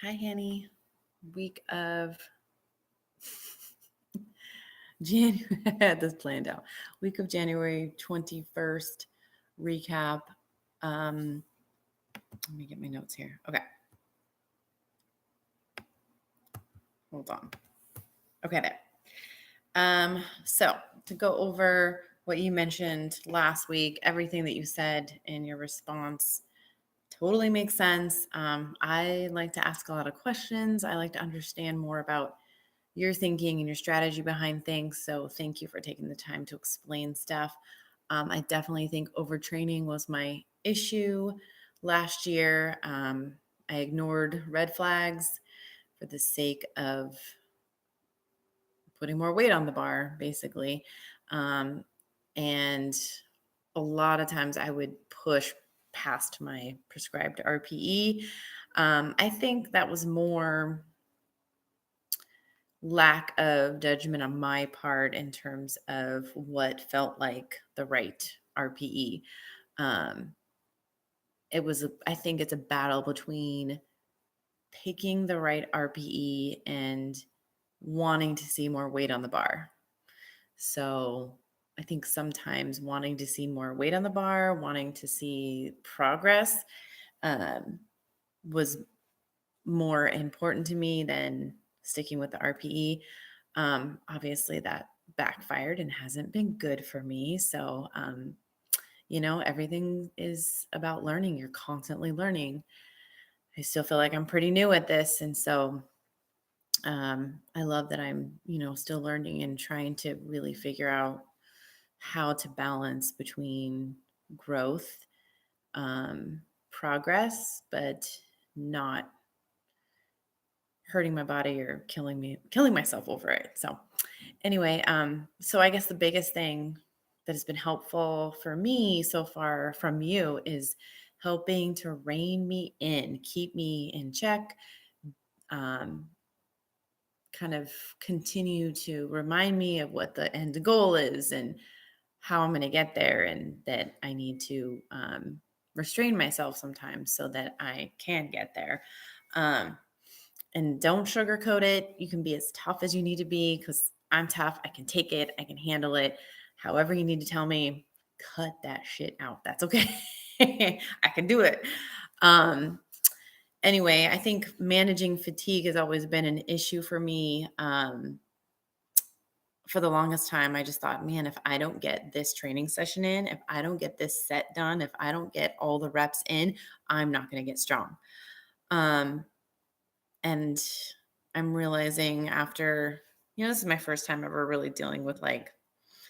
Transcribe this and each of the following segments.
Hi, Hanny. Week of January. I had this planned out. Week of January 21st recap. Let me get my notes here. Okay, hold on. Okay, there. So to go over what you mentioned last week, everything that you said in your response totally makes sense. I like to ask a lot of questions. I like to understand more about your thinking and your strategy behind things. So thank you for taking the time to explain stuff. I definitely think overtraining was my issue last year. I ignored red flags for the sake of putting more weight on the bar, basically. Um, and a lot of times I would push past my prescribed RPE. I think that was more lack of judgment on my part in terms of what felt like the right RPE. Um, I think it's a battle between picking the right RPE and wanting to see more weight on the bar. So I think sometimes wanting to see more weight on the bar, wanting to see progress, um, was more important to me than sticking with the RPE. Obviously, that backfired and hasn't been good for me. So, everything is about learning. You're constantly learning. I still feel like I'm pretty new at this. And so, I love that I'm, still learning and trying to really figure out how to balance between growth, um, progress, but not hurting my body or killing myself over it. So anyway, so I guess the biggest thing that has been helpful for me so far from you is helping to rein me in, keep me in check, um, kind of continue to remind me of what the end goal is and how I'm going to get there, and that I need to restrain myself sometimes so that I can get there. Um, and don't sugarcoat it. You can be as tough as you need to be, because I'm tough. I can take it. I can handle it. However, you need to tell me, cut that shit out. That's okay. I can do it. Um, anyway, I think managing fatigue has always been an issue for me. For the longest time, I just thought, man, if I don't get this training session in, if I don't get this set done, if I don't get all the reps in, I'm not going to get strong. Um, and I'm realizing after, this is my first time ever really dealing with like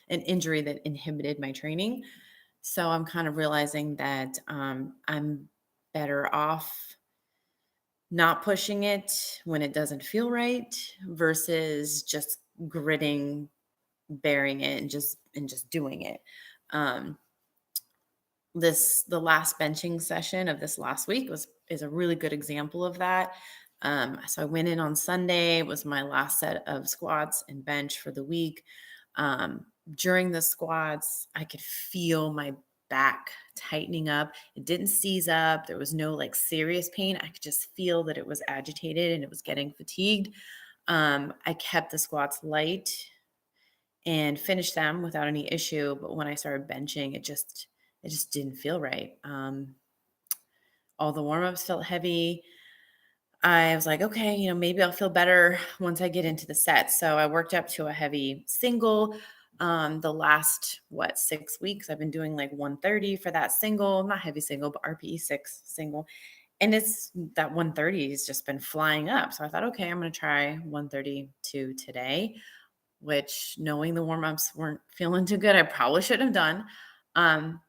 an injury that inhibited my training. So I'm kind of realizing that I'm better off not pushing it when it doesn't feel right versus just gritting, bearing it, and just doing it. Um, the last benching session of this last week is a really good example of that. So I went in on Sunday. It was my last set of squats and bench for the week. During the squats, I could feel my back tightening up. It didn't seize up. There was no like serious pain. I could just feel that it was agitated and it was getting fatigued. I kept the squats light and finished them without any issue. But when I started benching, it just didn't feel right. All the warm-ups felt heavy. I was like, okay, maybe I'll feel better once I get into the set. So I worked up to a heavy single. The last 6 weeks, I've been doing like 130 for that single, not heavy single, but RPE 6 single. And it's that 130 has just been flying up. So I thought, okay, I'm going to try 132 today, which, knowing the warm-ups weren't feeling too good, I probably shouldn't have done.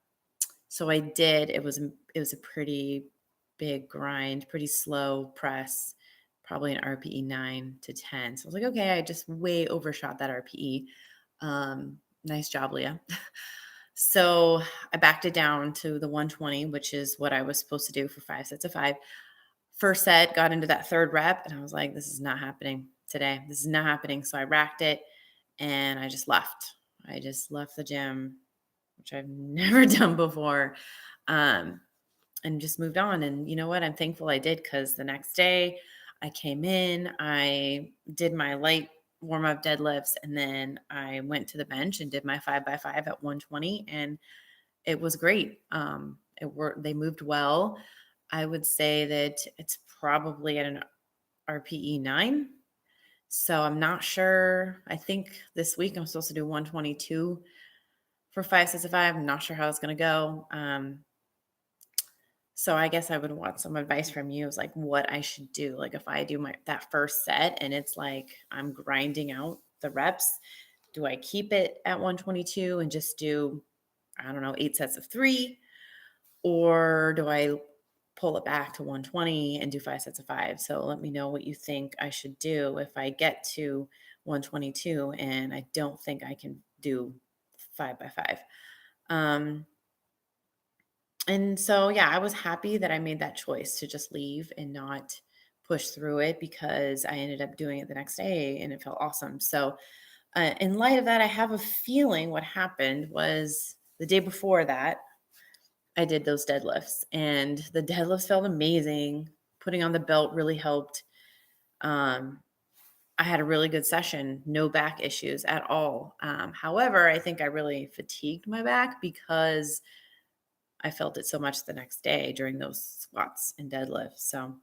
So I did. It was a pretty big grind, pretty slow press, probably an RPE 9 to 10. So I was like, okay, I just way overshot that RPE. Nice job, Leah. So I backed it down to the 120, which is what I was supposed to do for 5 sets of 5. First set, got into that third rep, and I was like, this is not happening today. This is not happening. So I racked it and I just left. I just left the gym, which I've never done before. Um, and just moved on. And you know what? I'm thankful I did, because the next day I came in, I did my light warm up deadlifts, and then I went to the bench and did my 5x5 at 120, and it was great. It worked. They moved well. I would say that it's probably at an RPE 9. So I'm not sure. I think this week I'm supposed to do 122 for 5 sets of 5. I'm not sure how it's going to go. So I guess I would want some advice from you, is like what I should do. Like if I do my that first set and it's like I'm grinding out the reps, do I keep it at 122 and just do, I don't know, 8 sets of 3? Or do I pull it back to 120 and do 5 sets of 5? So let me know what you think I should do if I get to 122 and I don't think I can do 5x5. Um, and so, yeah, I was happy that I made that choice to just leave and not push through it, because I ended up doing it the next day and it felt awesome. So, in light of that, I have a feeling what happened was the day before that, I did those deadlifts, and the deadlifts felt amazing. Putting on the belt really helped. Um, I had a really good session, no back issues at all. However, I think I really fatigued my back because I felt it so much the next day during those squats and deadlifts. So,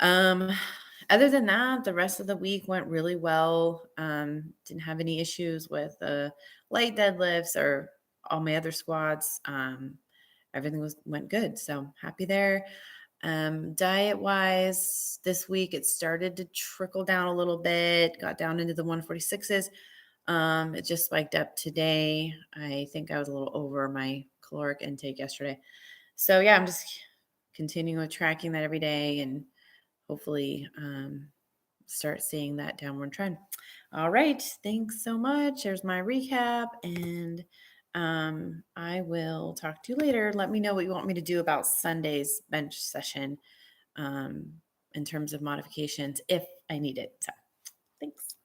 um, other than that, the rest of the week went really well. Didn't have any issues with the light deadlifts or all my other squats. Everything went good. So happy there. Diet wise, this week it started to trickle down a little bit, got down into the 146s. It just spiked up today. I think I was a little over my caloric intake yesterday. So yeah, I'm just continuing with tracking that every day, and hopefully start seeing that downward trend. All right. Thanks so much. There's my recap. And I will talk to you later. Let me know what you want me to do about Sunday's bench session, um, in terms of modifications if I need it. So thanks.